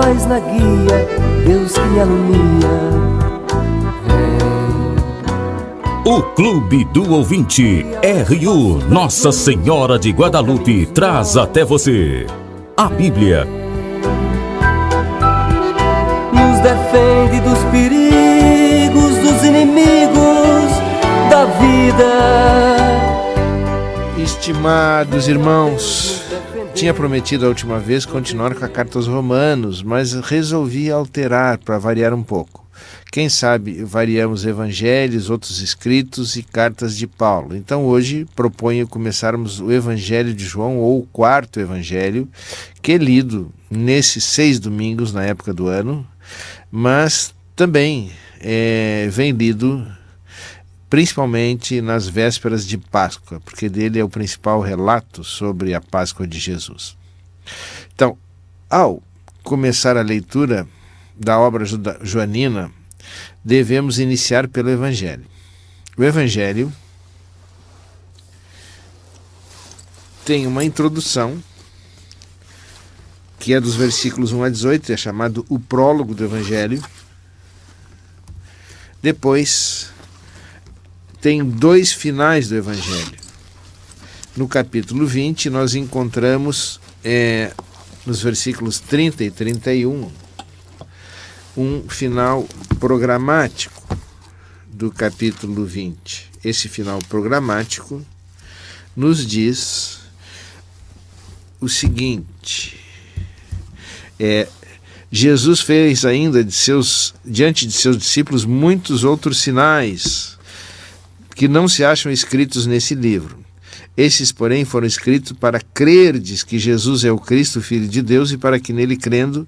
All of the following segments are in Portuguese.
paz na guia, Deus que me alumia. O Clube do Ouvinte RU Nossa Senhora de Guadalupe traz até você a Bíblia. Nos defende dos perigos, dos inimigos da vida. Estimados irmãos, tinha prometido a última vez continuar com a carta aos Romanos, mas resolvi alterar para variar um pouco. Quem sabe variamos evangelhos, outros escritos e cartas de Paulo. Então hoje proponho começarmos o Evangelho de João, ou o quarto evangelho, que é lido nesses 6 domingos na época do ano, mas também vem lido principalmente nas vésperas de Páscoa, porque dele é o principal relato sobre a Páscoa de Jesus. Então, ao começar a leitura da obra joanina, devemos iniciar pelo Evangelho. O Evangelho tem uma introdução, que é dos versículos 1 a 18, é chamado o prólogo do Evangelho. Depois, tem 2 finais do Evangelho. No capítulo 20, nós encontramos, nos versículos 30 e 31, um final programático do capítulo 20. Esse final programático nos diz o seguinte: Jesus fez ainda diante de seus discípulos muitos outros sinais que não se acham escritos nesse livro. Esses, porém, foram escritos para crerdes que Jesus é o Cristo, Filho de Deus, e para que nele crendo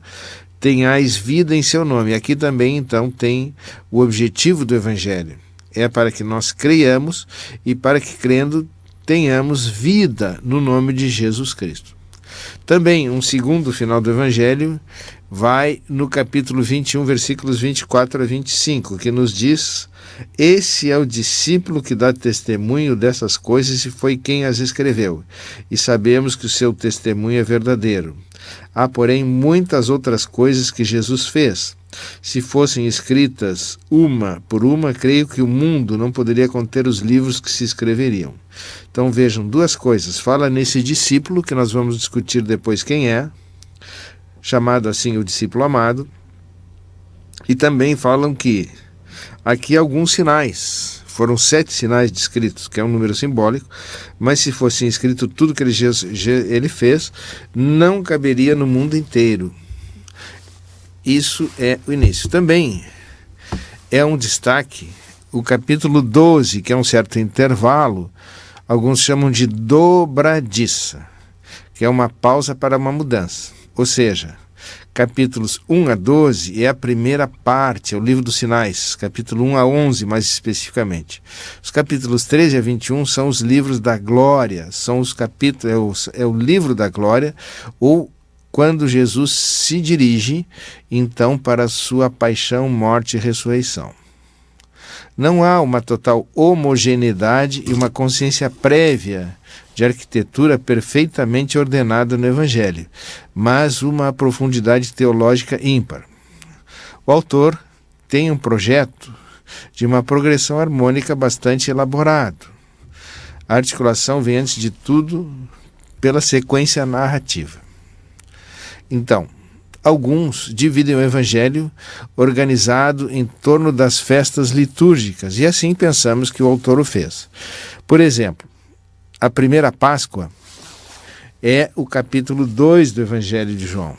tenhais vida em seu nome. Aqui também, então, tem o objetivo do Evangelho. É para que nós creiamos e para que, crendo, tenhamos vida no nome de Jesus Cristo. Também, um segundo final do Evangelho vai no capítulo 21, versículos 24 a 25, que nos diz: esse é o discípulo que dá testemunho dessas coisas e foi quem as escreveu. E sabemos que o seu testemunho é verdadeiro. Há, porém, muitas outras coisas que Jesus fez. Se fossem escritas uma por uma, creio que o mundo não poderia conter os livros que se escreveriam. Então vejam 2 coisas. Fala nesse discípulo, que nós vamos discutir depois quem é, chamado assim o discípulo amado. E também falam que aqui alguns sinais. Foram 7 sinais descritos, que é um número simbólico, mas se fosse escrito tudo que ele fez, não caberia no mundo inteiro. Isso é o início. Também é um destaque o capítulo 12, que é um certo intervalo, alguns chamam de dobradiça, que é uma pausa para uma mudança. Ou seja, capítulos 1 a 12 é a primeira parte, é o livro dos sinais, capítulo 1 a 11 mais especificamente. Os capítulos 13 a 21 são os livros da glória, são os capítulos, é o livro da glória, ou quando Jesus se dirige, então, para a sua paixão, morte e ressurreição. Não há uma total homogeneidade e uma consciência prévia de arquitetura perfeitamente ordenada no Evangelho, mas uma profundidade teológica ímpar. O autor tem um projeto de uma progressão harmônica bastante elaborado. A articulação vem, antes de tudo, pela sequência narrativa. Então, alguns dividem o Evangelho organizado em torno das festas litúrgicas, e assim pensamos que o autor o fez. Por exemplo, a primeira Páscoa é o capítulo 2 do Evangelho de João.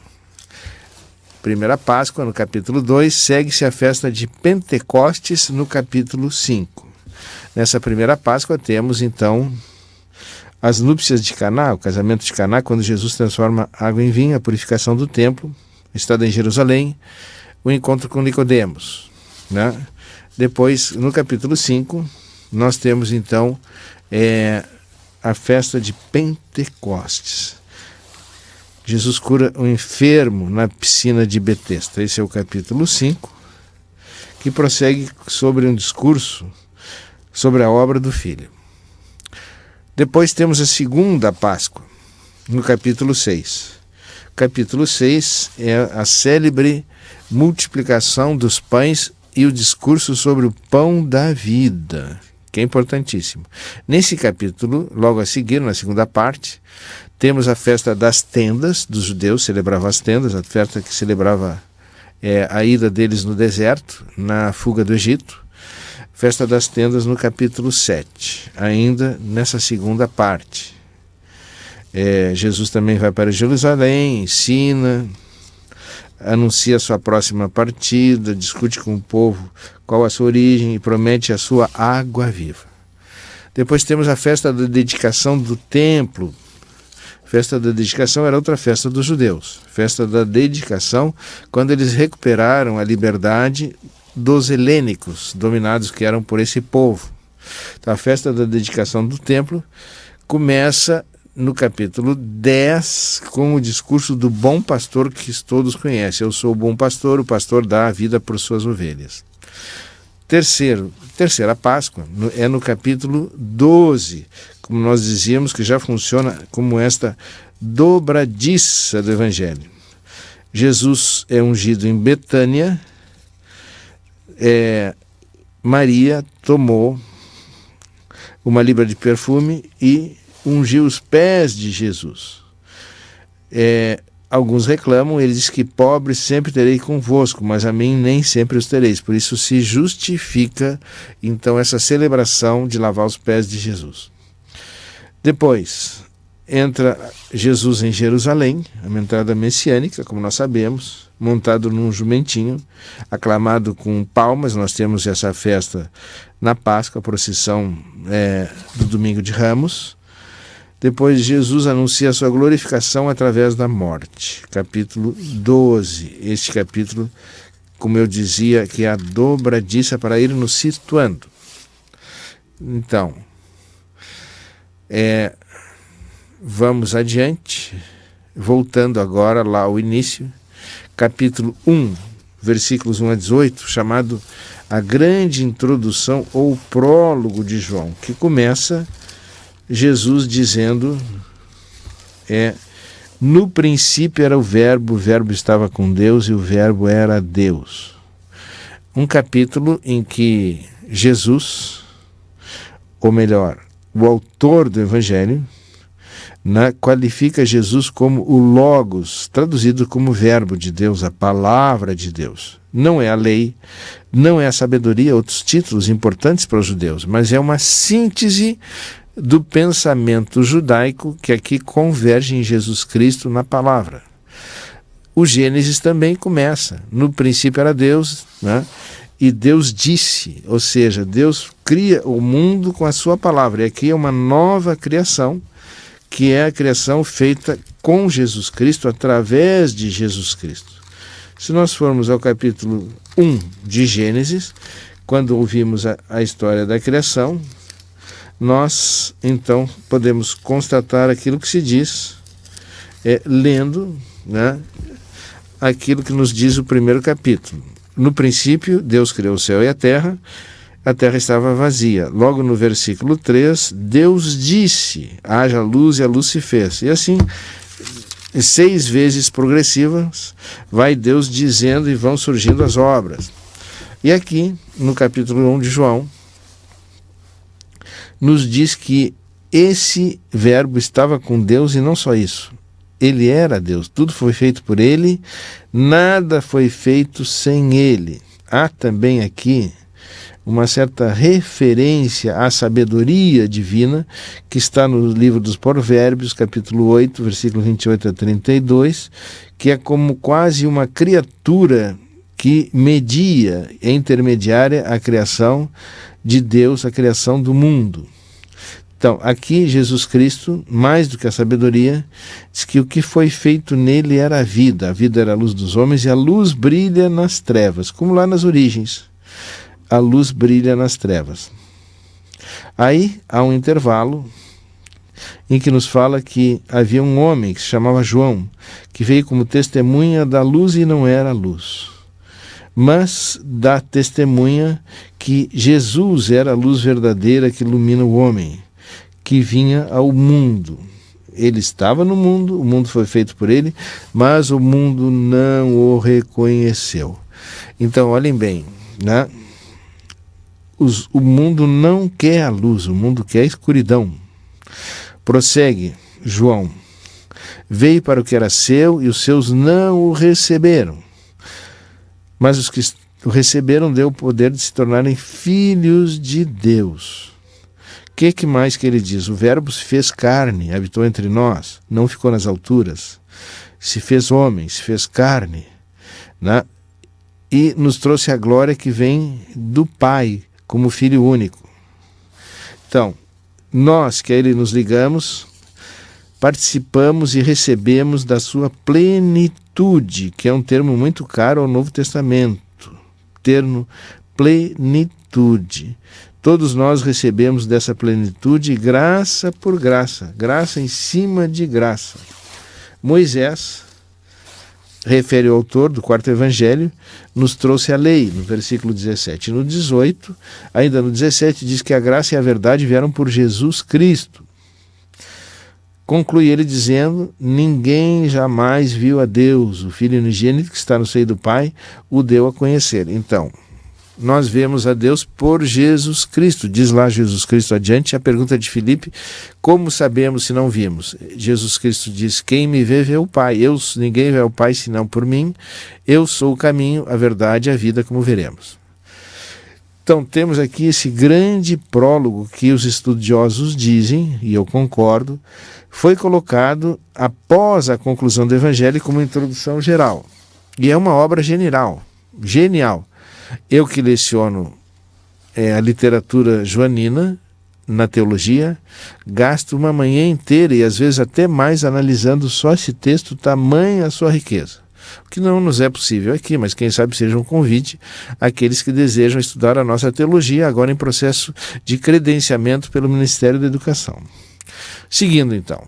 Primeira Páscoa, no capítulo 2, segue-se a festa de Pentecostes, no capítulo 5. Nessa primeira Páscoa temos, então, as núpcias de Caná, o casamento de Caná, quando Jesus transforma água em vinho, a purificação do templo, estado em Jerusalém, o encontro com Nicodemos, né? Depois, no capítulo 5, nós temos, então, a festa de Pentecostes. Jesus cura um enfermo na piscina de Betesda. Esse é o capítulo 5, que prossegue sobre um discurso sobre a obra do Filho. Depois temos a segunda Páscoa, no capítulo 6, Capítulo 6 é a célebre multiplicação dos pães e o discurso sobre o pão da vida, que é importantíssimo. Nesse capítulo, logo a seguir, na segunda parte, temos a festa das tendas dos judeus, celebravam as tendas, a festa que celebrava a ida deles no deserto, na fuga do Egito. Festa das tendas no capítulo 7, ainda nessa segunda parte. Jesus também vai para Jerusalém, ensina, anuncia a sua próxima partida, discute com o povo qual a sua origem e promete a sua água viva. Depois temos a festa da dedicação do templo. Festa da dedicação era outra festa dos judeus. Festa da dedicação, quando eles recuperaram a liberdade dos helênicos, dominados que eram por esse povo. Então, a festa da dedicação do templo começa no capítulo 10, com o discurso do bom pastor que todos conhecem. Eu sou o bom pastor, o pastor dá a vida por suas ovelhas. Terceira Páscoa é no capítulo 12, como nós dizíamos, que já funciona como esta dobradiça do Evangelho. Jesus é ungido em Betânia, Maria tomou uma libra de perfume e ungiu os pés de Jesus. Alguns reclamam, ele diz que pobres sempre terei convosco, mas a mim nem sempre os tereis. Por isso se justifica, então, essa celebração de lavar os pés de Jesus. Depois, entra Jesus em Jerusalém, uma entrada messiânica, como nós sabemos, montado num jumentinho, aclamado com palmas. Nós temos essa festa na Páscoa, a procissão do Domingo de Ramos. Depois Jesus anuncia a sua glorificação através da morte. Capítulo 12. Este capítulo, como eu dizia, que é a dobradiça para ir nos situando. Então, vamos adiante, voltando agora lá ao início. Capítulo 1, versículos 1 a 18, chamado a grande introdução ou prólogo de João, que começa Jesus dizendo, no princípio era o verbo estava com Deus e o verbo era Deus. Um capítulo em que Jesus, ou melhor, o autor do Evangelho, qualifica Jesus como o Logos, traduzido como verbo de Deus, a palavra de Deus. Não é a lei, não é a sabedoria, outros títulos importantes para os judeus, mas é uma síntese do pensamento judaico que aqui converge em Jesus Cristo na palavra. O Gênesis também começa. No princípio era Deus, e Deus disse, ou seja, Deus cria o mundo com a sua palavra. E aqui é uma nova criação, que é a criação feita com Jesus Cristo, através de Jesus Cristo. Se nós formos ao capítulo 1 de Gênesis, quando ouvimos a história da criação, nós, então, podemos constatar aquilo que se diz, lendo aquilo que nos diz o primeiro capítulo. No princípio, Deus criou o céu e a terra estava vazia. Logo no versículo 3, Deus disse, haja luz, e a luz se fez. E assim, 6 vezes progressivas, vai Deus dizendo e vão surgindo as obras. E aqui, no capítulo 1 de João, nos diz que esse verbo estava com Deus e não só isso. Ele era Deus, tudo foi feito por ele, nada foi feito sem ele. Há também aqui uma certa referência à sabedoria divina que está no livro dos Provérbios, capítulo 8, versículo 28 a 32, que é como quase uma criatura que media, é intermediária à criação de Deus, a criação do mundo. Então, aqui Jesus Cristo, mais do que a sabedoria, diz que o que foi feito nele era a vida era a luz dos homens, e a luz brilha nas trevas, como lá nas origens, a luz brilha nas trevas. Aí há um intervalo em que nos fala que havia um homem que se chamava João, que veio como testemunha da luz e não era luz, mas dá testemunha que Jesus era a luz verdadeira que ilumina o homem, que vinha ao mundo. Ele estava no mundo, o mundo foi feito por ele, mas o mundo não o reconheceu. Então, olhem bem, né? O mundo não quer a luz, o mundo quer a escuridão. Prossegue João. Veio para o que era seu e os seus não o receberam. Mas os que o receberam deu o poder de se tornarem filhos de Deus. O que mais que ele diz? O verbo se fez carne, habitou entre nós, não ficou nas alturas. Se fez homem, se fez carne, né? E nos trouxe a glória que vem do Pai, como Filho único. Então, nós que a Ele nos ligamos, participamos e recebemos da sua plenitude, que é um termo muito caro ao Novo Testamento. Termo plenitude. Todos nós recebemos dessa plenitude graça por graça, graça em cima de graça. Moisés, refere o autor do quarto evangelho, nos trouxe a lei, no versículo 17. No 18, ainda no 17, diz que a graça e a verdade vieram por Jesus Cristo. Conclui ele dizendo: ninguém jamais viu a Deus, o Filho unigênito que está no seio do Pai, o deu a conhecer. Então, nós vemos a Deus por Jesus Cristo. Diz lá Jesus Cristo adiante, a pergunta de Filipe: como sabemos se não vimos? Jesus Cristo diz: quem me vê, vê o Pai. Ninguém vê o Pai senão por mim. Eu sou o caminho, a verdade e a vida, como veremos. Então temos aqui esse grande prólogo que os estudiosos dizem, e eu concordo, foi colocado após a conclusão do Evangelho como introdução geral. E é uma obra genial. Eu que leciono a literatura joanina na teologia, gasto uma manhã inteira e às vezes até mais analisando só esse texto, tamanha a sua riqueza. O que não nos é possível aqui, mas quem sabe seja um convite àqueles que desejam estudar a nossa teologia, agora em processo de credenciamento pelo Ministério da Educação. Seguindo então,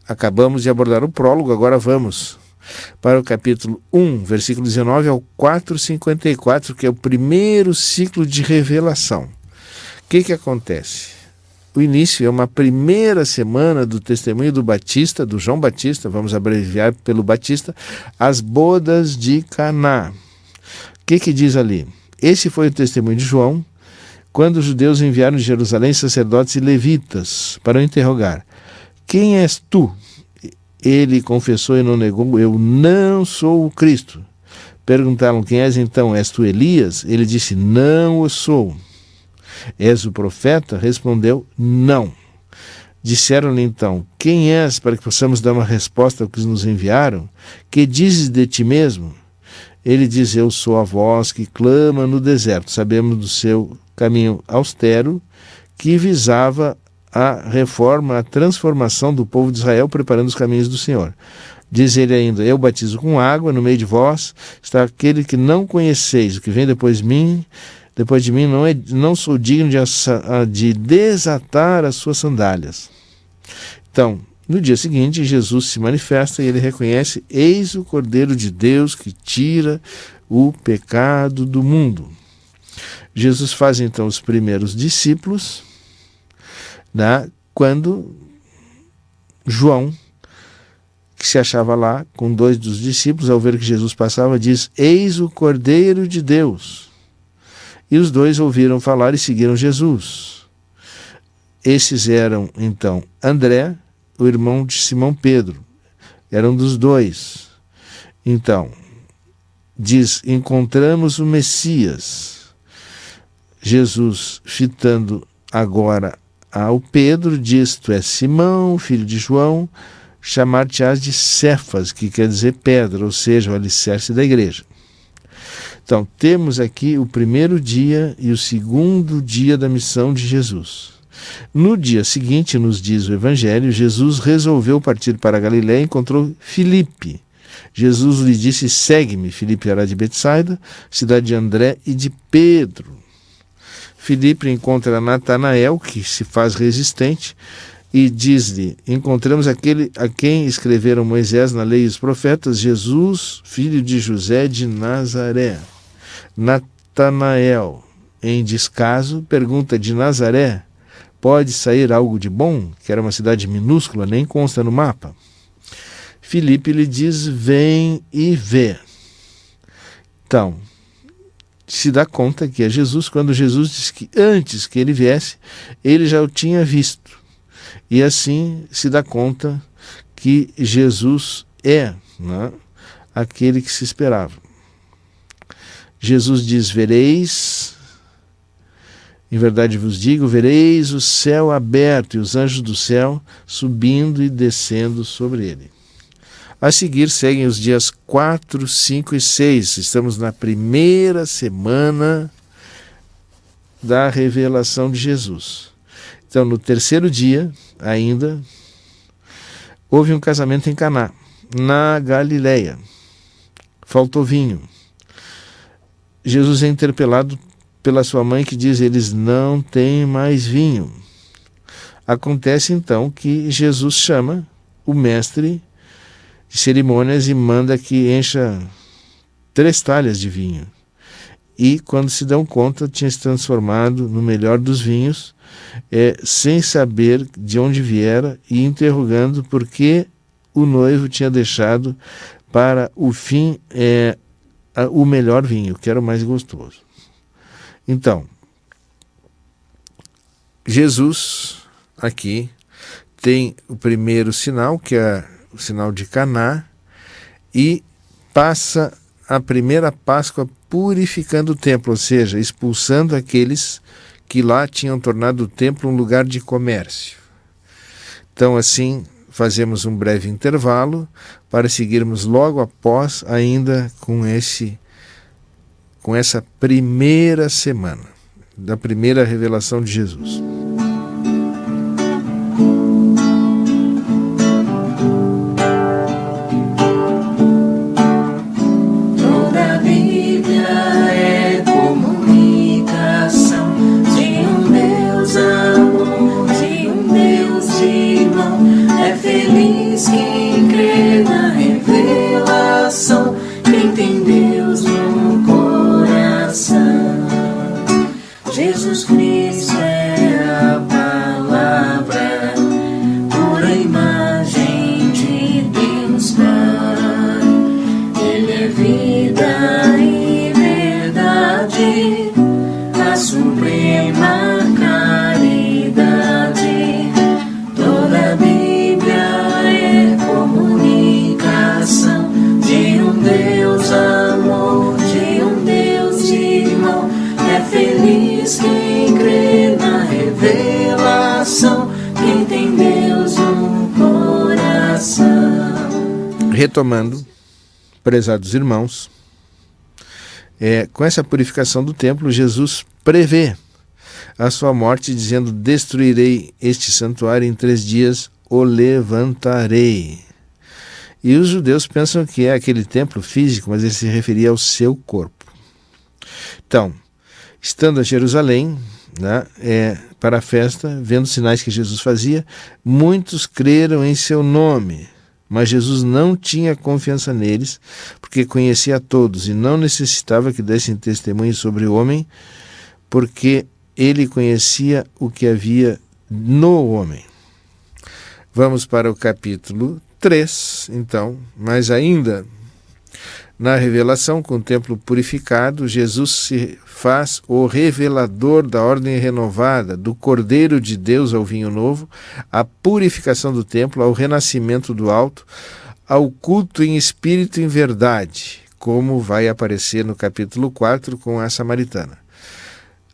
acabamos de abordar o prólogo, agora vamos para o capítulo 1, versículo 19 ao 4:54, que é o primeiro ciclo de revelação. O que acontece? O início é uma primeira semana do testemunho do Batista, do João Batista, vamos abreviar pelo Batista, as bodas de Caná. O que diz ali? Esse foi o testemunho de João, quando os judeus enviaram de Jerusalém sacerdotes e levitas para o interrogar: quem és tu? Ele confessou e não negou: eu não sou o Cristo. Perguntaram: quem és então? És tu Elias? Ele disse: não o sou. És o profeta? Respondeu: não. Disseram-lhe então: quem és, para que possamos dar uma resposta ao que nos enviaram? Que dizes de ti mesmo? Ele diz: eu sou a voz que clama no deserto. Sabemos do seu caminho austero, que visava a reforma, a transformação do povo de Israel, preparando os caminhos do Senhor. Diz ele ainda: eu batizo com água, no meio de vós está aquele que não conheceis, o que vem depois de mim não sou digno de desatar as suas sandálias. Então, no dia seguinte, Jesus se manifesta e ele reconhece: eis o Cordeiro de Deus que tira o pecado do mundo. Jesus faz então os primeiros discípulos, quando João, que se achava lá com 2 dos discípulos, ao ver que Jesus passava, diz: eis o Cordeiro de Deus. E os 2 ouviram falar e seguiram Jesus. Esses eram, então, André, o irmão de Simão Pedro. Eram dos 2. Então, diz: encontramos o Messias. Jesus, fitando agora ao Pedro, diz: tu és Simão, filho de João, chamar-te-ás de Cefas, que quer dizer pedra, ou seja, o alicerce da igreja. Então, temos aqui o primeiro dia e o segundo dia da missão de Jesus. No dia seguinte, nos diz o Evangelho, Jesus resolveu partir para a Galiléia e encontrou Filipe. Jesus lhe disse: segue-me. Filipe era de Betsaida, cidade de André e de Pedro. Filipe encontra Natanael, que se faz resistente, e diz-lhe: encontramos aquele a quem escreveram Moisés na lei e os profetas, Jesus, filho de José de Nazaré. Natanael, em descaso, pergunta: de Nazaré pode sair algo de bom? Que era uma cidade minúscula, nem consta no mapa. Filipe lhe diz: vem e vê. Então, se dá conta que é Jesus, quando Jesus diz que antes que ele viesse, ele já o tinha visto. E assim se dá conta que Jesus é, né, aquele que se esperava. Jesus diz: vereis, em verdade vos digo, vereis o céu aberto e os anjos do céu subindo e descendo sobre ele. A seguir seguem os dias 4, 5 e 6. Estamos na primeira semana da revelação de Jesus. Então, no terceiro dia, ainda, houve um casamento em Caná, na Galileia. Faltou vinho. Jesus é interpelado pela sua mãe, que diz: eles não têm mais vinho. Acontece então que Jesus chama o mestre de cerimônias e manda que encha 3 talhas de vinho. E quando se dão conta, tinha se transformado no melhor dos vinhos, sem saber de onde viera e interrogando por que o noivo tinha deixado para o fim o melhor vinho, que era o mais gostoso. Então, Jesus aqui tem o primeiro sinal, que é o sinal de Caná, e passa a primeira Páscoa purificando o templo, ou seja, expulsando aqueles que lá tinham tornado o templo um lugar de comércio. Então, assim, fazemos um breve intervalo para seguirmos logo após, ainda com essa primeira semana da primeira revelação de Jesus. Jesus Cristo é a palavra, pura imagem de Deus Pai. Ele é vida e verdade, a suprema caridade. Toda a Bíblia é comunicação de um Deus amor, de um Deus irmão. É feliz quem crê na revelação, quem tem Deus no coração. Retomando, prezados irmãos, com essa purificação do templo, Jesus prevê a sua morte, dizendo: destruirei este santuário, em 3 dias o levantarei. E os judeus pensam que é aquele templo físico, mas ele se referia ao seu corpo. Então, estando a Jerusalém, né, para a festa, vendo os sinais que Jesus fazia, muitos creram em seu nome, mas Jesus não tinha confiança neles, porque conhecia a todos e não necessitava que dessem testemunho sobre o homem, porque ele conhecia o que havia no homem. Vamos para o capítulo 3, então, mas ainda na revelação, com o templo purificado, Jesus se faz o revelador da ordem renovada, do Cordeiro de Deus ao vinho novo, à purificação do templo, ao renascimento do alto, ao culto em espírito e em verdade, como vai aparecer no capítulo 4 com a samaritana.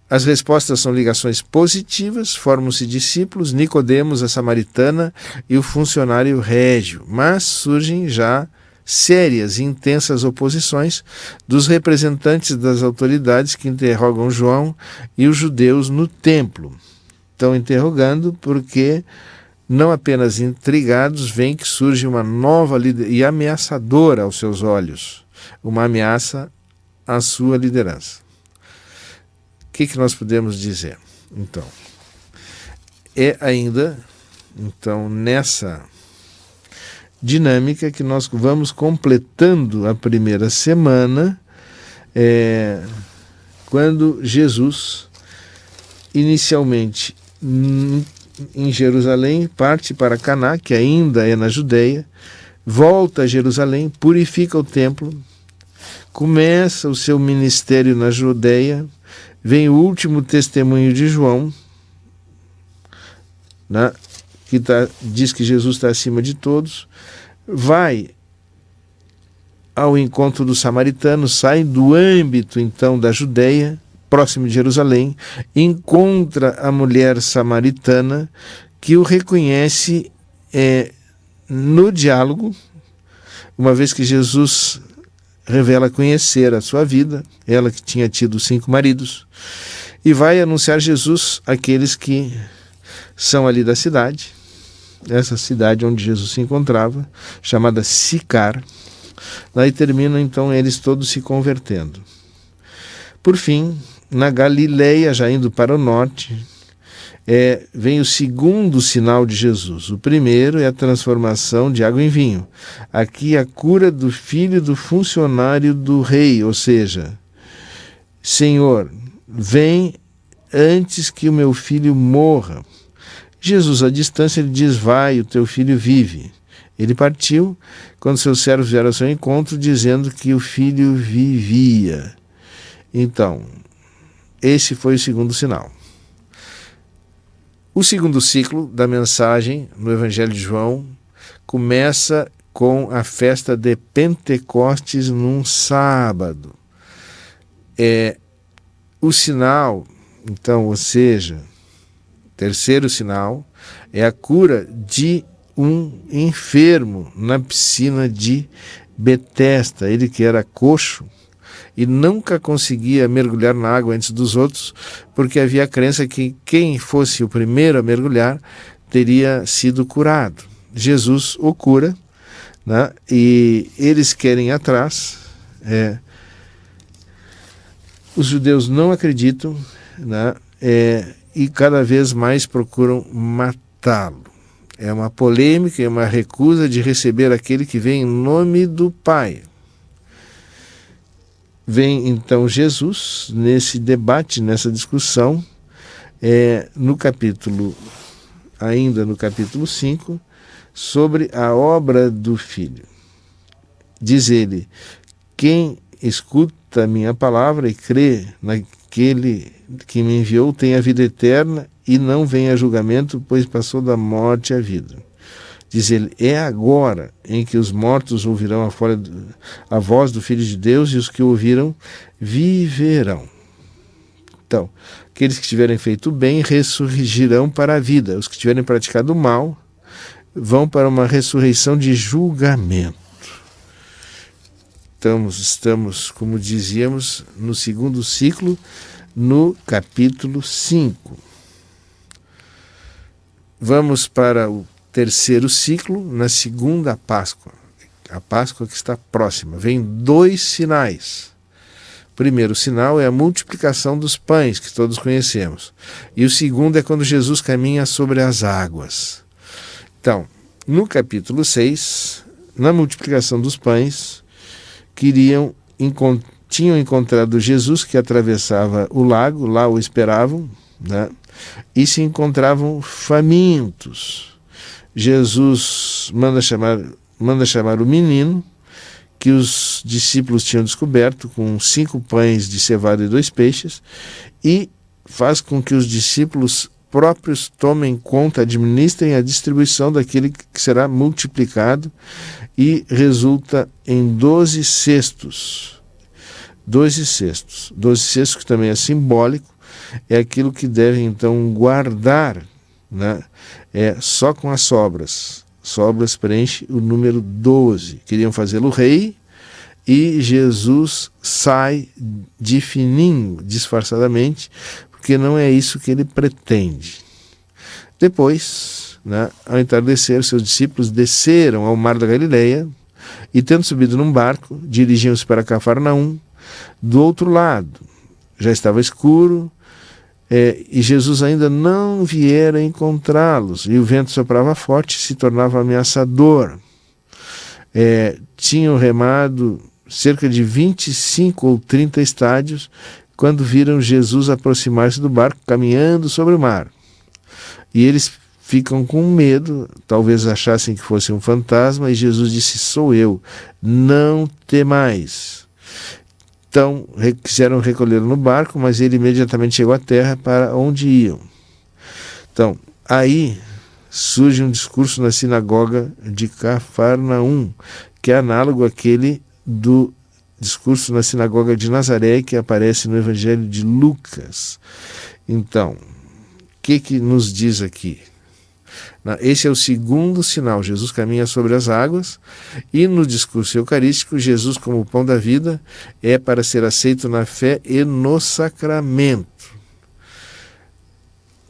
As respostas são ligações positivas, formam-se discípulos, Nicodemos, a samaritana e o funcionário régio, mas surgem já sérias e intensas oposições dos representantes das autoridades que interrogam João e os judeus no templo. Estão interrogando porque, não apenas intrigados, veem que surge uma nova e ameaçadora aos seus olhos, uma ameaça à sua liderança. O que nós podemos dizer? Então, ainda nessa dinâmica que nós vamos completando a primeira semana, quando Jesus inicialmente em Jerusalém, parte para Caná, que ainda é na Judeia, volta a Jerusalém, purifica o templo, começa o seu ministério na Judeia, vem o último testemunho de João, né, que diz que Jesus está acima de todos, vai ao encontro dos samaritanos, sai do âmbito então da Judeia, próximo de Jerusalém, encontra a mulher samaritana que o reconhece no diálogo, uma vez que Jesus revela conhecer a sua vida, ela que tinha tido 5 maridos, e vai anunciar Jesus àqueles que são ali da cidade, essa cidade onde Jesus se encontrava, chamada Sicar. Daí terminam então eles todos se convertendo. Por fim, na Galileia, já indo para o norte, vem o segundo sinal de Jesus. O primeiro é a transformação de água em vinho. Aqui a cura do filho do funcionário do rei, ou seja, Senhor, vem antes que o meu filho morra. Jesus, à distância, ele diz, vai, o teu filho vive. Ele partiu quando seus servos vieram ao seu encontro, dizendo que o filho vivia. Então, esse foi o segundo sinal. O segundo ciclo da mensagem no Evangelho de João começa com a festa de Pentecostes num sábado. O sinal, então, ou seja, terceiro sinal, é a cura de um enfermo na piscina de Betesda. Ele que era coxo e nunca conseguia mergulhar na água antes dos outros, porque havia a crença que quem fosse o primeiro a mergulhar teria sido curado. Jesus o cura, né? E eles querem ir atrás. Os judeus não acreditam, né? E cada vez mais procuram matá-lo. É uma polêmica, é uma recusa de receber aquele que vem em nome do Pai. Vem então Jesus nesse debate, nessa discussão, ainda no capítulo 5, sobre a obra do Filho. Diz ele, quem escuta a minha palavra e crê naquele que me enviou tem a vida eterna e não vem a julgamento, pois passou da morte à vida. Diz ele, é agora em que os mortos ouvirão a voz do Filho de Deus e os que ouviram viverão. Então, aqueles que tiverem feito bem ressurgirão para a vida. Os que tiverem praticado mal vão para uma ressurreição de julgamento. Estamos, como dizíamos, no segundo ciclo, no capítulo 5. Vamos para o terceiro ciclo, na segunda Páscoa. A Páscoa que está próxima. Vem 2 sinais. O primeiro sinal é a multiplicação dos pães, que todos conhecemos. E o segundo é quando Jesus caminha sobre as águas. Então, no capítulo 6, na multiplicação dos pães, tinham encontrado Jesus que atravessava o lago, lá o esperavam, né? E se encontravam famintos. Jesus manda chamar o menino, que os discípulos tinham descoberto, com 5 pães de cevada e 2 peixes, e faz com que os discípulos próprios tomem conta, administrem a distribuição daquele que será multiplicado, e resulta em 12 cestos. 12 cestos. 12 cestos, que também é simbólico, é aquilo que devem então guardar, né? Só com as sobras. Sobras preenche o número 12. Queriam fazê-lo rei, e Jesus sai de fininho, disfarçadamente, porque não é isso que ele pretende. Depois, né, ao entardecer, seus discípulos desceram ao mar da Galileia e, tendo subido num barco, dirigiam-se para Cafarnaum. Do outro lado, já estava escuro, e Jesus ainda não viera encontrá-los, e o vento soprava forte e se tornava ameaçador. Tinham remado cerca de 25 ou 30 estádios quando viram Jesus aproximar-se do barco, caminhando sobre o mar. E eles ficam com medo, talvez achassem que fosse um fantasma, e Jesus disse: sou eu, não temais. Então quiseram recolhê-lo no barco, mas ele imediatamente chegou à terra para onde iam. Então, aí surge um discurso na sinagoga de Cafarnaum, que é análogo àquele do discurso na sinagoga de Nazaré, que aparece no Evangelho de Lucas. Então, o que nos diz aqui? Esse é o segundo sinal. Jesus caminha sobre as águas, e no discurso eucarístico, Jesus, como o pão da vida, é para ser aceito na fé e no sacramento.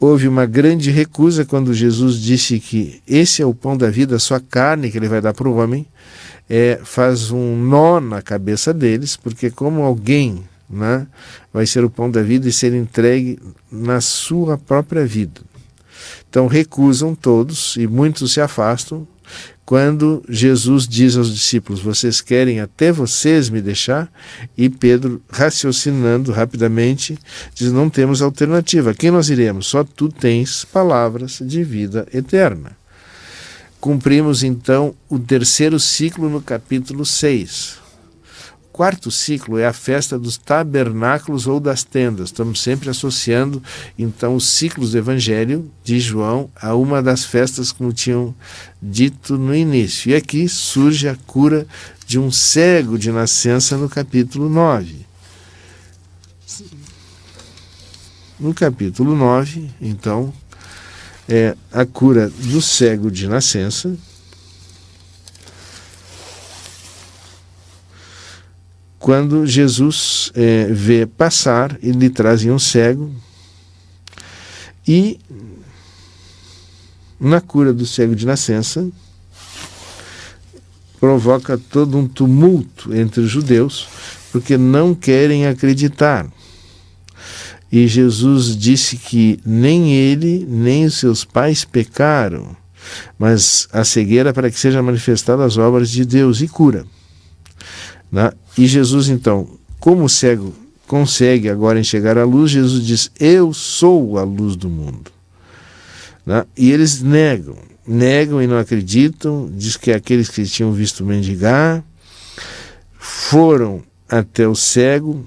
Houve uma grande recusa quando Jesus disse que esse é o pão da vida, a sua carne que ele vai dar para o homem. Faz um nó na cabeça deles, porque como alguém, né, vai ser o pão da vida e ser entregue na sua própria vida. Então recusam todos e muitos se afastam quando Jesus diz aos discípulos: vocês querem até vocês me deixar? E Pedro, raciocinando rapidamente, diz: não temos alternativa, a quem nós iremos? Só tu tens palavras de vida eterna. Cumprimos então o terceiro ciclo no capítulo 6. O quarto ciclo é a festa dos tabernáculos ou das tendas. Estamos sempre associando então os ciclos do Evangelho de João a uma das festas, como tinham dito no início. E aqui surge a cura de um cego de nascença no capítulo 9. No capítulo 9, então, é a cura do cego de nascença. Quando Jesus vê passar, e lhe trazem um cego, e na cura do cego de nascença, provoca todo um tumulto entre os judeus, porque não querem acreditar. E Jesus disse que nem ele, nem os seus pais pecaram, mas a cegueira para que sejam manifestadas as obras de Deus, e cura. E Jesus, então, como o cego consegue agora enxergar a luz, Jesus diz: eu sou a luz do mundo. E eles negam e não acreditam, diz que aqueles que tinham visto mendigar foram até o cego,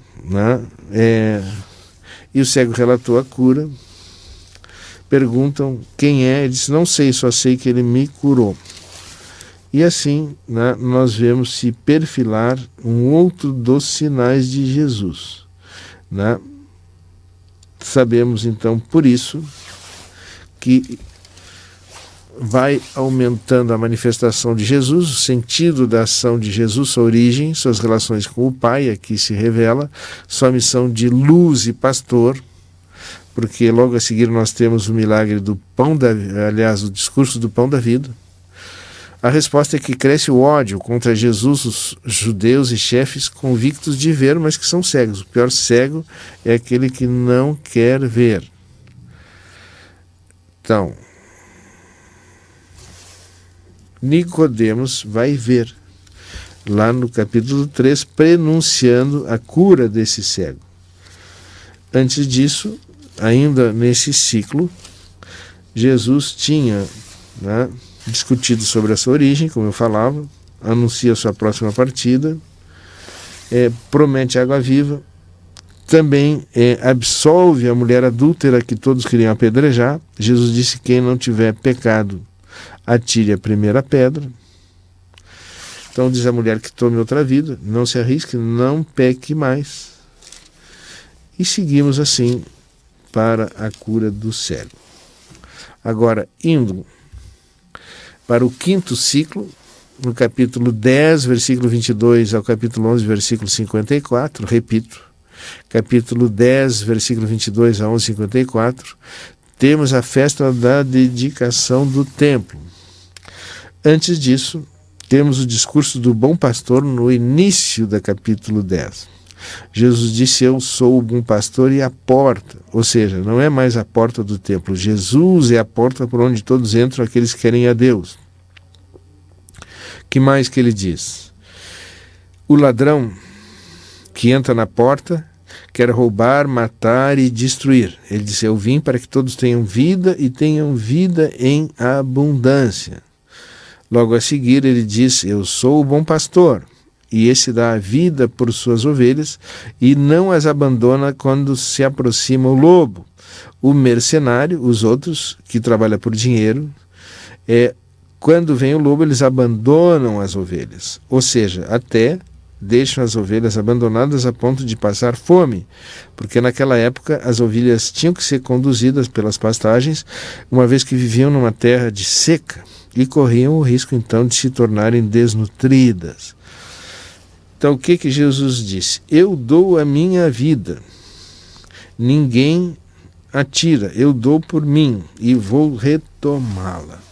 e o cego relatou a cura. Perguntam quem é, ele disse: não sei, só sei que ele me curou. E assim, nós vemos se perfilar um outro dos sinais de Jesus. Sabemos então, por isso, que vai aumentando a manifestação de Jesus, o sentido da ação de Jesus, sua origem, suas relações com o Pai, aqui se revela, sua missão de luz e pastor, porque logo a seguir nós temos o milagre do pão o discurso do pão da vida. A resposta é que cresce o ódio contra Jesus, os judeus e chefes convictos de ver, mas que são cegos. O pior cego é aquele que não quer ver. Então, Nicodemos vai ver, lá no capítulo 3, prenunciando a cura desse cego. Antes disso, ainda nesse ciclo, Jesus tinha discutido sobre a sua origem, como eu falava, anuncia a sua próxima partida, promete água viva, também absolve a mulher adúltera que todos queriam apedrejar. Jesus disse: quem não tiver pecado, atire a primeira pedra. Então diz a mulher que tome outra vida, não se arrisque, não peque mais. E seguimos assim para a cura do cego. Agora, indo para o quinto ciclo, no capítulo 10, versículo 22 ao capítulo 11, versículo 54, repito, capítulo 10, versículo 22 a 11, 54, temos a festa da dedicação do templo. Antes disso, temos o discurso do bom pastor no início do capítulo 10. Jesus disse: eu sou o bom pastor e a porta, ou seja, não é mais a porta do templo, Jesus é a porta por onde todos entram aqueles que querem a Deus. Que mais que ele diz? O ladrão que entra na porta quer roubar, matar e destruir. Ele disse: eu vim para que todos tenham vida e tenham vida em abundância. Logo a seguir ele diz: eu sou o bom pastor, e esse dá a vida por suas ovelhas e não as abandona quando se aproxima o lobo. O mercenário, os outros, que trabalham por dinheiro, quando vem o lobo, eles abandonam as ovelhas, ou seja, até deixam as ovelhas abandonadas a ponto de passar fome, porque naquela época as ovelhas tinham que ser conduzidas pelas pastagens, uma vez que viviam numa terra de seca e corriam o risco então de se tornarem desnutridas. Então o que Jesus disse? Eu dou a minha vida, ninguém a tira, eu dou por mim e vou retomá-la.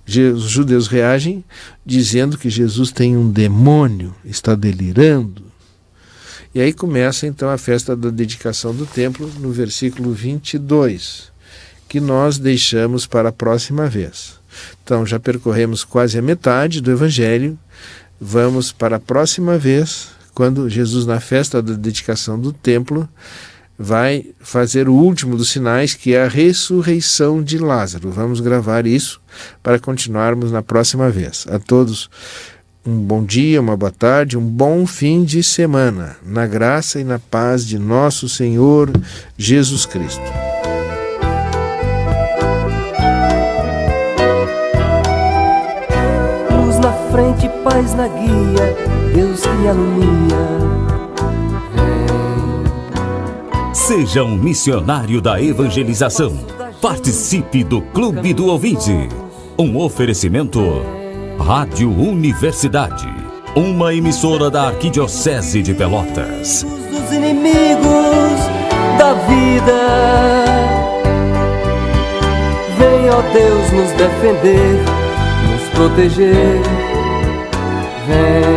Os judeus reagem dizendo que Jesus tem um demônio, está delirando. E aí começa então a festa da dedicação do templo, no versículo 22, que nós deixamos para a próxima vez. Então já percorremos quase a metade do Evangelho, vamos para a próxima vez, quando Jesus, na festa da dedicação do templo, vai fazer o último dos sinais, que é a ressurreição de Lázaro. Vamos gravar isso para continuarmos na próxima vez. A todos um bom dia, uma boa tarde, um bom fim de semana, na graça e na paz de nosso Senhor Jesus Cristo. Luz na frente, paz na guia, Deus que alumia. Seja um missionário da evangelização. Participe do Clube do Ouvinte. Um oferecimento: Rádio Universidade, uma emissora da Arquidiocese de Pelotas. Dos inimigos da vida, vem, ó Deus, nos defender, nos proteger. Vem.